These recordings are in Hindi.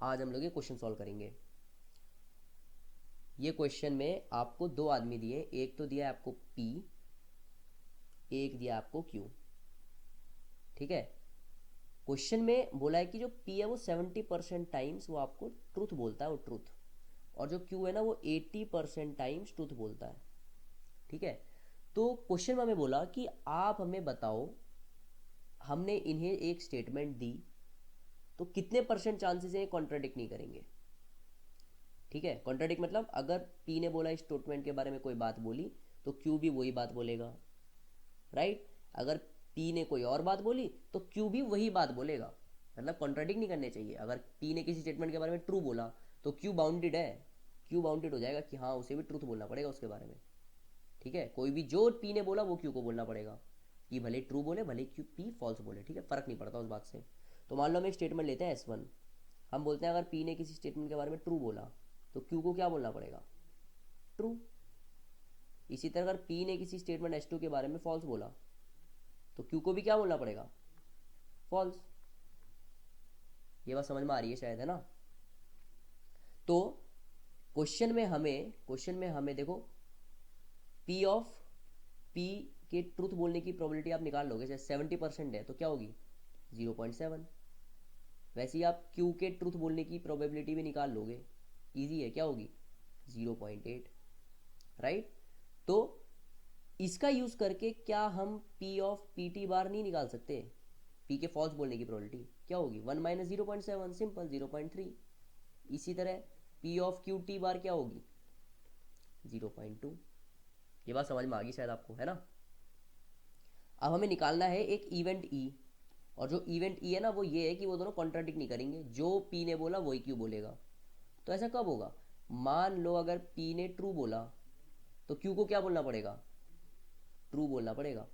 आज हम लोग ये क्वेश्चन सॉल्व करेंगे। ये क्वेश्चन में आपको दो आदमी दिए, एक तो दिया है आपको P, एक दिया आपको Q। ठीक है, क्वेश्चन में बोला है कि जो P है वो 70% टाइम्स वो आपको ट्रूथ बोलता है, वो ट्रूथ, और जो Q है ना वो 80% टाइम्स ट्रूथ बोलता है। ठीक है, तो क्वेश्चन में हमें बोला कि आप हमें बताओ, हमने इन्हें एक स्टेटमेंट दी तो कितने परसेंट चांसेस है ये कॉन्ट्राडिक्ट नहीं करेंगे। ठीक है, कॉन्ट्राडिक्ट मतलब अगर P ने बोला इस स्टेटमेंट के बारे में कोई बात बोली तो Q भी वही बात बोलेगा, राइट। अगर P ने कोई और बात बोली तो Q भी वही बात बोलेगा, मतलब कॉन्ट्राडिक्ट नहीं करने चाहिए। अगर P ने किसी स्टेटमेंट के बारे में ट्रू बोला तो Q बाउंडेड है, Q बाउंडेड हो जाएगा कि हाँ उसे भी ट्रूथ बोलना पड़ेगा उसके बारे में। ठीक है, कोई भी जो P ने बोला वो Q को बोलना पड़ेगा, कि भले ट्रू बोले भले P फॉल्स बोले। ठीक है, फर्क नहीं पड़ता उस बात से। तो मान लो हम एक स्टेटमेंट लेते हैं S1, हम बोलते हैं अगर P ने किसी स्टेटमेंट के बारे में ट्रू बोला तो Q को क्या बोलना पड़ेगा, ट्रू। इसी तरह अगर P ने किसी स्टेटमेंट S2 के बारे में फॉल्स बोला तो Q को भी क्या बोलना पड़ेगा, फॉल्स। ये बात समझ में आ रही है शायद, है ना। तो क्वेश्चन में हमें देखो P ऑफ P के ट्रूथ बोलने की प्रोबेबिलिटी आप निकाल लोगे, जैसे 70% है तो क्या होगी 0.7। वैसे ही आप Q के ट्रूथ बोलने की प्रोबेबिलिटी भी निकाल लोगे, इजी है, क्या होगी 0.8, राइट। तो इसका यूज करके क्या हम P ऑफ पी टी बार नहीं निकाल सकते, P के फॉल्स बोलने की प्रोबेबिलिटी क्या होगी 1 माइनस 0.7, सिंपल 0.3। इसी तरह P ऑफ क्यू टी बार क्या होगी 0.2। ये बात समझ में आ गई शायद आपको, है ना। अब हमें निकालना है एक इवेंट E, और जो इवेंट E है ना वो ये है कि वो दोनों कॉन्ट्राडिक्ट नहीं करेंगे, जो P ने बोला वही Q बोलेगा। तो ऐसा कब होगा, मान लो अगर P ने ट्रू बोला तो Q को क्या बोलना पड़ेगा, ट्रू बोलना पड़ेगा।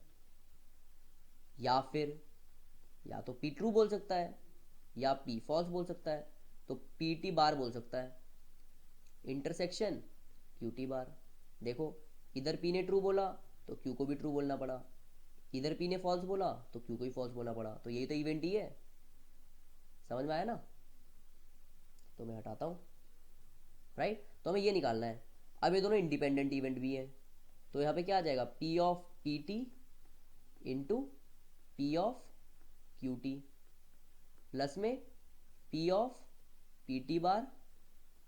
या फिर या तो P ट्रू बोल सकता है या P फॉल्स बोल सकता है, तो पी टी बार बोल सकता है, इंटरसेक्शन क्यू टी बार। देखो, इधर P ने ट्रू बोला तो Q को भी ट्रू बोलना पड़ा, इधर P ने फॉल्स बोला तो Q को भी फॉल्स बोलना पड़ा, तो यही तो इवेंट ही है। समझ में आया ना। तो मैं हटाता हूँ, राइट। तो हमें ये निकालना है। अब ये दोनों इंडिपेंडेंट इवेंट भी हैं, तो यहाँ पे क्या आ जाएगा P of p t into P of q t, plus में P of p t bar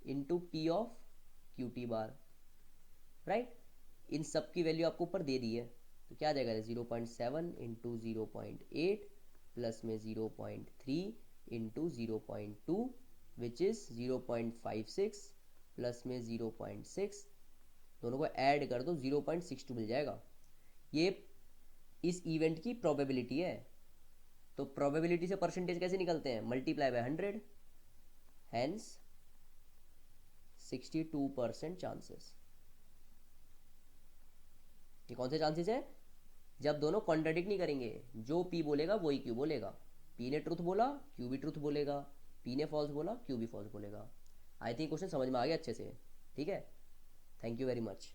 into P of q t bar, right. इन सब की वैल्यू आपको ऊपर दे दी है, तो क्या आ जाएगा 0.7 इंटू 0.8 प्लस में 0.3 इंटू 0.2 विच इज 0.56 प्लस में 0.6, दोनों को ऐड कर दो 0.62 मिल जाएगा। ये इस इवेंट की प्रोबेबिलिटी है। तो प्रोबेबिलिटी से परसेंटेज कैसे निकलते हैं, मल्टीप्लाई बाय 100, हैंस 62% चांसेस। ये कौन से चांसेस है, जब दोनों कॉन्ट्राडिक्ट नहीं करेंगे, जो P बोलेगा वही Q बोलेगा, P ने ट्रूथ बोला Q भी ट्रूथ बोलेगा, P ने फॉल्स बोला Q भी फॉल्स बोलेगा। आई थिंक क्वेश्चन समझ में आ गया अच्छे से। ठीक है, थैंक यू वेरी मच।